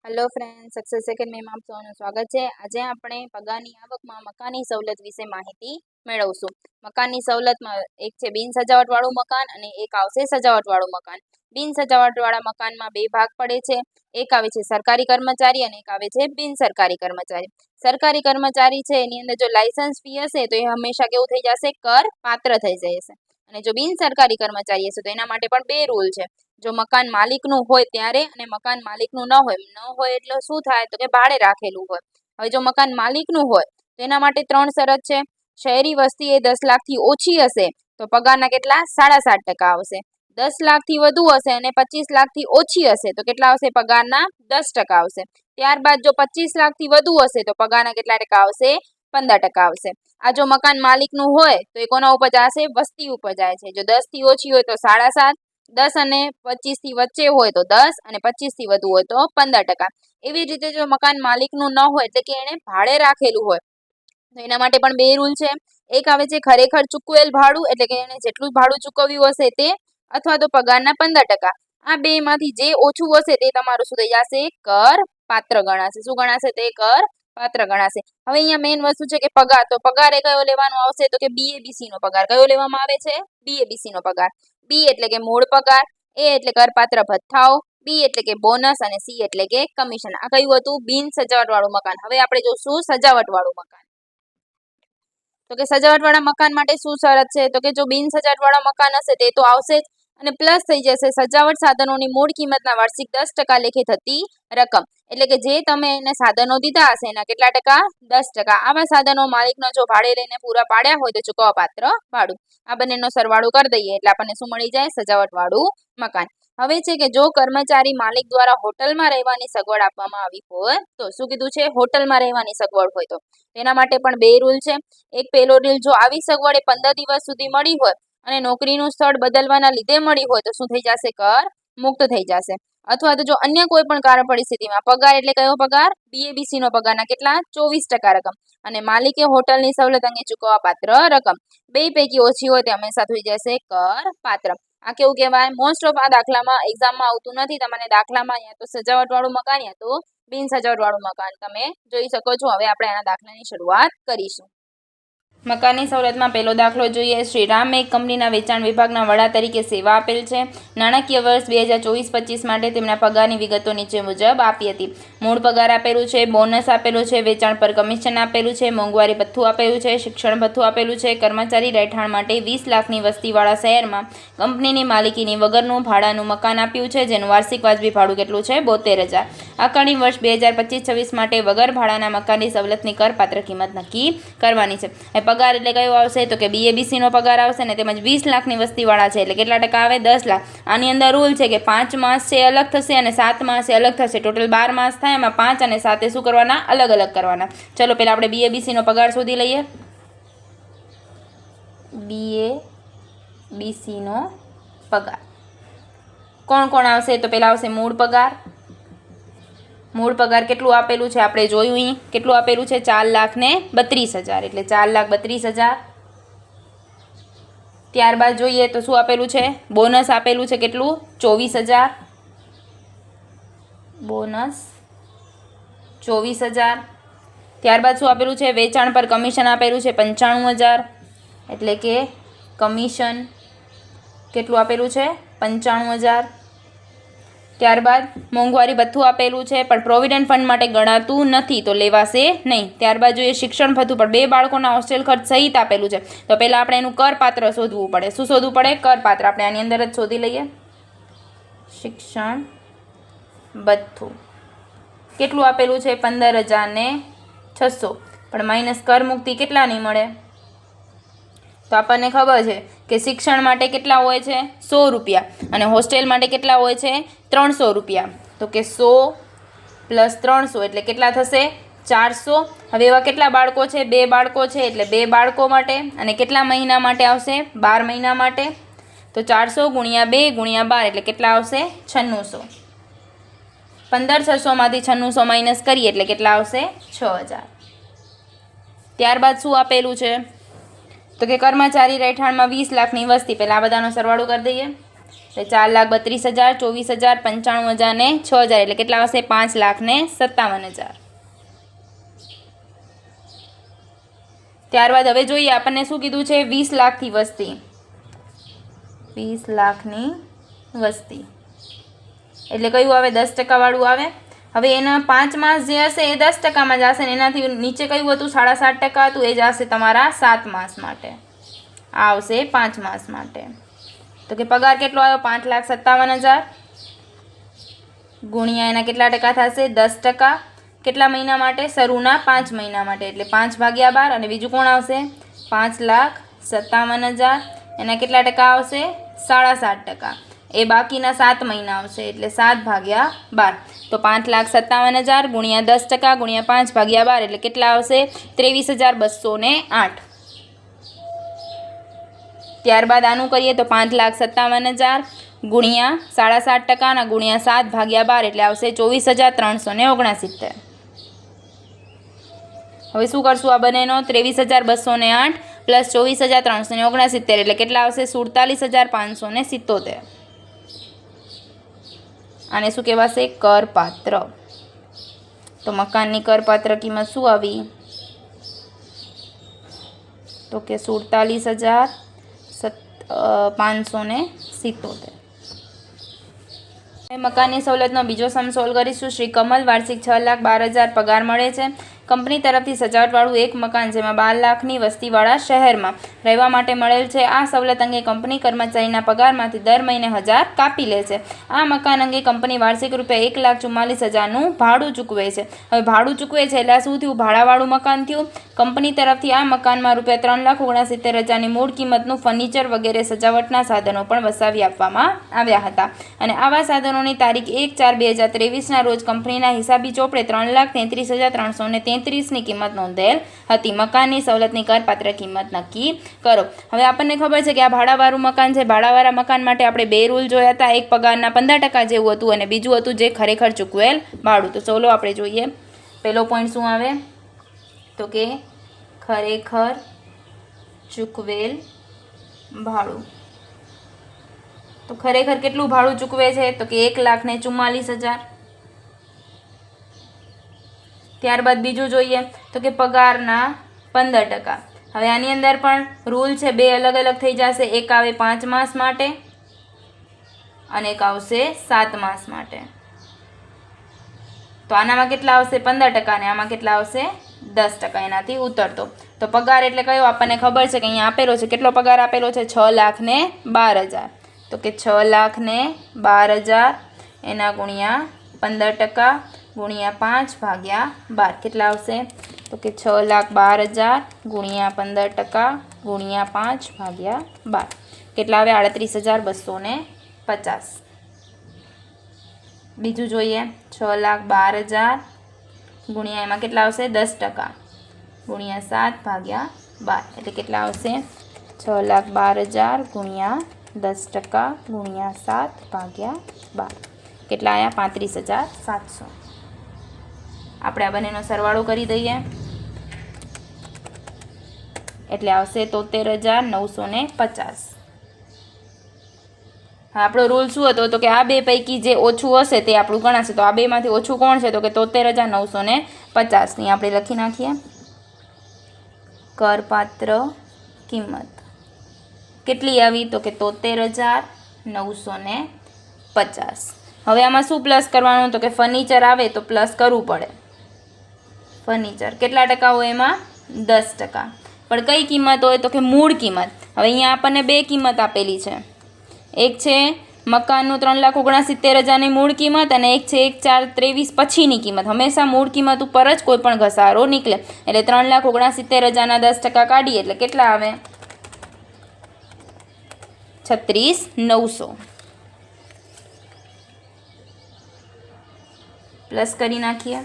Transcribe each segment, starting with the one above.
Hello friends, success academy में आप સૌનું સ્વાગત છે। આજે આપણે પગારની આવકમાં મકાનની સવલત વિશે માહિતી મેળવશું। મકાનની સવલતમાં એક છે બિન સજાવટવાળું મકાન અને એક આવશે સજાવટવાળું મકાન। બિન સજાવટવાળા મકાનમાં બે ભાગ પડે છે, એક આવે છે સરકારી કર્મચારી અને એક આવે છે બિન સરકારી કર્મચારી। સરકારી કર્મચારી છે એની અંદર જો લાયસન્સ ફી હશે તો એ હંમેશા કેવું થઈ જશે, કર પાત્ર થઈ જશે। અને જો બિન સરકારી કર્મચારી હશે તો એના માટે પણ બે રૂલ છે। જો મકાન માલિકનું હોય ત્યારે અને મકાન માલિકનું ન હોય એટલે શું થાય તો કે ભાડે રાખેલું હોય। હવે જો મકાન માલિકનું હોય તો એના માટે ત્રણ શરત છે। શહેરી વસ્તી એ 10 લાખથી ઓછી હશે તો પગારના કેટલા 7.5% આવશે। 10 લાખથી વધુ હશે અને 25 લાખથી ઓછી હશે તો કેટલા આવશે, પગારના 10% આવશે। ત્યારબાદ જો 25 લાખથી વધુ હશે તો પગારના કેટલા ટકા આવશે, 15% આવશે। આ જો મકાન માલિકનું હોય તો એ કોના ઉપર જશે, વસ્તી ઉપર જાય છે। જો 10 થી ઓછી હોય તો 7.5%, 10 અને 25 થી વચ્ચે હોય તો 10 અને 25 થી વધુ હોય તો 15%। એવી રીતે જો મકાન માલિકનું ન હોય એટલે કે એને ભાડે રાખેલું હોય તો એના માટે પણ બે રૂલ છે। એક આવે છે ખરેખર ચૂકવેલ ભાડું, એટલે કે એને જેટલું ભાડું ચૂકવ્યું હશે તે, અથવા તો પગારના 15%। આ બે માંથી જે ઓછું હશે તે તમારું શું થઈ જશે, કર પાત્ર ગણાશે। શું ગણાશે, તે કર પાત્ર ગણાશે। હવે અહીંયા મેઇન વસ્તુ છે કે પગાર, તો પગાર એ કયો લેવાનો આવશે તો કે બીએબીસી નો પગાર। કયો લેવામાં આવે છે, બીએબીસી નો પગાર। બી એટલે કે મૂળ પગાર, એ એટલે કરપાત્ર ભથ્થાઓ, બી એટલે કે બોનસ અને સી એટલે કે કમિશન। આ કયું હતું, બિન સજાવટ વાળું મકાન। હવે આપણે જોશું સજાવટ વાળું મકાન। તો કે સજાવટ વાળા મકાન માટે શું શરત છે તો કે જો બિન સજાવટ વાળા મકાન હશે તે તો આવશે જ, અને પ્લસ થઈ જશે સજાવટ સાધનોની મૂળ કિંમતના વાર્ષિક 10% લેખે થતી રકમ। એટલે કે જે તમે એને સાધનો દીધા હશે એના કેટલા ટકા, 10%। આવા સાધનો માલિકનો જો ભાડે લઈને પૂરા પાડ્યા હોય તો ચૂકવવા પાત્ર ભાડું। આ બંનેનો સરવાળો કરી દઈએ એટલે આપણને શું મળી જાય, સજાવટ વાળું મકાન। હવે છે કે જો કર્મચારી માલિક દ્વારા હોટલમાં રહેવાની સગવડ આપવામાં આવી હોય તો, શું કીધું છે, હોટલમાં રહેવાની સગવડ હોય તો તેના માટે પણ બે રૂલ છે। એક પહેલો રૂલ, જો આવી સગવડ એ 15 દિવસ સુધી મળી હોય અને નોકરીનું સ્થળ બદલવાના લીધે મળી હોય તો શું થઈ જશે, કર મુક્ત થઈ જશે। અથવા તો જો અન્ય કોઈ પણ કારણ પરિસ્થિતિમાં પગાર એટલે કયો પગાર, બીએબીસી નો પગારના કેટલા 24% રકમ, અને માલિકે હોટલની સવલત અંગે ચૂકવવા પાત્ર રકમ બે પૈકી ઓછી હોય તે હંમેશા થઈ જશે કર પાત્ર। આ કેવું કહેવાય, મોસ્ટ ઓફ આ દાખલામાં એક્ઝામમાં આવતું નથી। તમને દાખલામાં યા તો સજાવટ વાળું મકાન યા તો બિન સજાવટ વાળું મકાન તમે જોઈ શકો છો। હવે આપણે આના દાખલાની શરૂઆત કરીશું। મકાનની સવલતમાં પહેલો દાખલો જોઈએ। શ્રી રામ એક કંપનીના વેચાણ વિભાગના વડા તરીકે સેવા આપેલ છે। નાણાકીય વર્ષ 2024-25 માટે તેમના પગારની વિગતો નીચે મુજબ આપી હતી। મૂળ પગાર આપેલું છે, બોનસ આપેલું છે, વેચાણ પર કમિશન આપેલું છે, મોંઘવારી ભથ્થું આપેલું છે, શિક્ષણ ભથ્થું આપેલું છે। કર્મચારી રહેઠાણ માટે 20 લાખની વસ્તીવાળા શહેરમાં કંપનીની માલિકીની વગરનું ભાડાનું મકાન આપ્યું છે, જેનું વાર્ષિક વાજબી ભાડું કેટલું છે, 72,000। આકારણી વર્ષ 2025-26 માટે વગર ભાડાના મકાનની સવલતની કરપાત્ર કિંમત નક્કી કરવાની છે। પગાર એટલે કયો આવશે તો કે બીએબીસી નો પગાર આવશે ને, તેમજ 20 લાખની વસ્તીવાળા છે એટલે કેટલા ટકા આવે, 10 લાખ। આની અંદર રૂલ છે કે 5 માસ છે અલગ થશે અને 7 માસ છે અલગ થશે। ટોટલ 12 માસ થાય, એમાં 5 અને 7 શું કરવાના, અલગ અલગ કરવાના। ચલો પહેલા આપણે બીએબીસી નો પગાર શોધી લઈએ। બીએબીસી નો પગાર કોણ કોણ આવશે તો પહેલા આવશે મૂળ પગાર। મૂળ પગાર કેટલું આપેલું છે આપણે જોયું, અહીં કેટલું આપેલું છે, 4,32,000 એટલે 4,32,000। ત્યારબાદ જોઈએ તો શું આપેલું છે, બોનસ આપેલું છે કેટલું, 24,000, બોનસ 24,000। ત્યારબાદ શું આપેલું છે, વેચાણ પર કમિશન આપેલું છે 95,000 એટલે કે કમિશન કેટલું આપેલું છે, 95,000। ત્યારબાદ મોંઘવારી ભથ્થું આપેલું છે પણ પ્રોવિડન્ટ ફંડ માટે ગણાતું નથી તો લેવાશે નહીં। ત્યારબાદ જોઈએ શિક્ષણ ભથ્થું પણ 2 બાળકોના હોસ્ટેલ ખર્ચ સહિત આપેલું છે તો પહેલાં આપણે એનું કરપાત્ર શોધવું પડે। શું શોધવું પડે, કરપાત્ર। આપણે આની અંદર જ શોધી લઈએ। શિક્ષણ ભથ્થું કેટલું આપેલું છે, 15,600, પણ માઇનસ કર મુક્તિ કેટલાની મળે તો આપણને ખબર છે કે શિક્ષણ માટે કેટલા હોય છે, 100 રૂપિયા, અને હોસ્ટેલ માટે કેટલા હોય છે, 300 રૂપિયા। તો કે 100 + 300 એટલે કેટલા થશે, 400। હવે એવા કેટલા બાળકો છે, 2 બાળકો છે એટલે 2 બાળકો માટે, અને કેટલા મહિના માટે આવશે, 12 મહિના માટે। તો 400 × 2 × 12 એટલે કેટલા આવશે, 9600। 15,600 માંથી 9600 માઇનસ કરીએ એટલે કેટલા આવશે, 6,000। ત્યારબાદ શું આપેલું છે તો કે કર્મચારી રહેઠાણમાં 20 લાખની વસ્તી, પહેલાં આ બધાનો સરવાળો કરી દઈએ। એટલે 4,32,000, 24,000, 95,000 ને 6,000 એટલે કેટલા આવશે? 5,57,000. ત્યારબાદ હવે જોઈએ આપણને શું કીધું છે? 20 લાખથી વસ્તી. 20 લાખની વસ્તી એટલે કયું આવે? 10% વાળું આવે. હવે એના 5 માસ જે હશે એ 10%માં જશે ને એનાથી નીચે કયું હતું? 7.5% હતું, એ જશે તમારા 7 માસ માટે. આ આવશે 5 માસ માટે. તો કે પગાર કેટલો આવ્યો? 5,57,000 ગુણ્યા એના કેટલા ટકા થશે? 10%. કેટલા મહિના માટે? શરૂના 5 મહિના માટે એટલે 5/12. અને બીજું કોણ આવશે? 5,57,000 એના કેટલા ટકા આવશે? 7.5%. એ બાકીના 7 મહિના આવશે એટલે 7/12. તો 5,57,000 ગુણ્યા 10% ગુણ્યા 5/12 એટલે કેટલા આવશે? 23,208. ત્યારબાદ આનું કરીએ તો 5,57,000 ગુણ્યા 7.5% ગુણ્યા 7/12 એટલે આવશે 24,369. હવે શું કરશું આ બંનેનો? 23,208 પ્લસ 24,369 એટલે કેટલા આવશે? 47,577. આને શું કહેવાશે? કરપાત્ર. તો મકાનની કરપાત્ર કિંમત શું આવી? તો કે 47,577. મકાનની સવલતનો બીજો સમ સોલ્વ કરીશું. શ્રી કમલ વાર્ષિક 6,12,000 પગાર મળે છે. કંપની તરફથી સજાવટવાળું એક મકાન જેમાં 12 લાખની વસ્તીવાળા શહેરમાં રહેવા માટે મળેલ છે. આ સવલત અંગે કંપની કર્મચારીના પગારમાંથી દર મહિને 1,000 કાપી લે છે. આ મકાન અંગે કંપની વાર્ષિક રૂપિયા 1,44,000નું ભાડું ચૂકવે છે. હવે ભાડું ચૂકવે છે એટલે શું થયું? ભાડાવાળું મકાન થયું. કંપની તરફથી આ મકાનમાં રૂપિયા 3,69,000ની મૂળ કિંમતનું ફર્નિચર વગેરે સજાવટના સાધનો પણ વસાવી આપવામાં આવ્યા હતા અને આવા સાધનોની તારીખ 1/4/2023ના રોજ કંપનીના હિસાબી ચોપડે 3,33,333ની કિંમત નોંધેલ હતી. મકાનની સવલતની કરપાત્ર કિંમત નક્કી કરો. હવે આપણને ખબર છે કે આ ભાડાવાળું મકાન છે. ભાડાવાળા મકાન માટે આપણે 2 રૂલ જોયા હતા. એક પગારના 15% જેવું હતું અને બીજું હતું જે ખરેખર ચૂકવેલ ભાડું. તો ચલો આપણે જોઈએ. પહેલો પોઈન્ટ શું આવે? તો કે ખરેખર ચૂકવેલ ભાડું. તો ખરેખર કેટલું ભાડું ચૂકવે છે? તો કે 1,44,000. ત્યારબાદ બીજું જોઈએ તો કે પગારના 15%. હવે આની અંદર પણ રૂલ છે, 2 અલગ અલગ થઈ જશે. એક આવે 5 માસ માટે અને એક આવશે 7 માસ માટે. તો આનામાં કેટલા આવશે? 15% અને આમાં કેટલા આવશે? 10%. એનાથી ઉતરતો. તો પગાર એટલે કયો? આપણને ખબર છે કે અહીંયા આપેલો છે. કેટલો પગાર આપેલો છે? 6,12,000. તો કે 6,12,000 એના ગુણ્યા 15% ગુણ્યા 5/12 કેટલા આવશે? તો કે 6,12,000 ગુણ્યા 15% ગુણ્યા 5/12 કેટલા આવે? 38,250. બીજું જોઈએ 6,12,000 ગુણ્યા એમાં કેટલા આવશે? 10% ગુણ્યા 7/12 એટલે કેટલા આવશે? 6,12,000 ગુણ્યા 10% ગુણ્યા 7/12 કેટલા આવ્યા? 35,700. આપણે આ બંનેનો સરવાળો કરી દઈએ એટલે આવશે 73,950. આપણો રૂલ શું હતો? તો કે આ બે પૈકી જે ઓછું હશે તે આપણું ગણાશે. તો આ બેમાંથી ઓછું કોણ છે? તો કે 73,950ની આપણે લખી નાખીએ. કરપાત્ર કિંમત કેટલી આવી? તો કે 73,950. હવે આમાં શું પ્લસ કરવાનું? તો કે ફર્નિચર આવે તો પ્લસ કરવું પડે. ફર્નિચર કેટલા ટકા હોય? એમાં 10%. પણ કઈ કિંમત હોય? તો કે મૂળ કિંમત. હવે અહીંયા આપણને 2 કિંમત આપેલી છે. એક છે મકાનનું 3,69,000ની મૂળ કિંમત અને એક છે 1/4/23 પછીની કિંમત. હંમેશા મૂળ કિંમત ઉપર જ કોઈ પણ ઘસારો નીકળે. એટલે 3,69,000ના 10% કાઢીએ એટલે કેટલા આવે? 36,900. પ્લસ કરી નાખીએ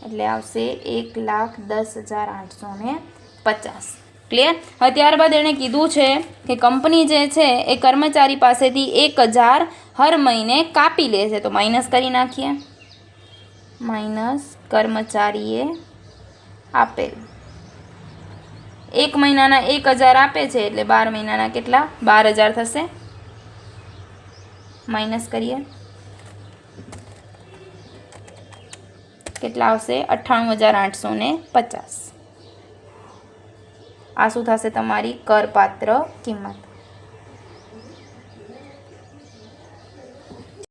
એટલે આવશે 1,10,850. ક્લિયર? હવે ત્યારબાદ એણે કીધું છે કે કંપની જે છે એ કર્મચારી પાસેથી 1,000 હર મહિને કાપી લે છે. તો માઇનસ કરી નાખીએ. માઇનસ કર્મચારીએ આપેલ. એક મહિનાના 1000 આપે છે એટલે 12 મહિનાના કેટલા? 12000 થશે. માઇનસ કરીએ, કેટલા આવશે? 98,850. આ શું થશે? તમારી કરપાત્ર કિંમત.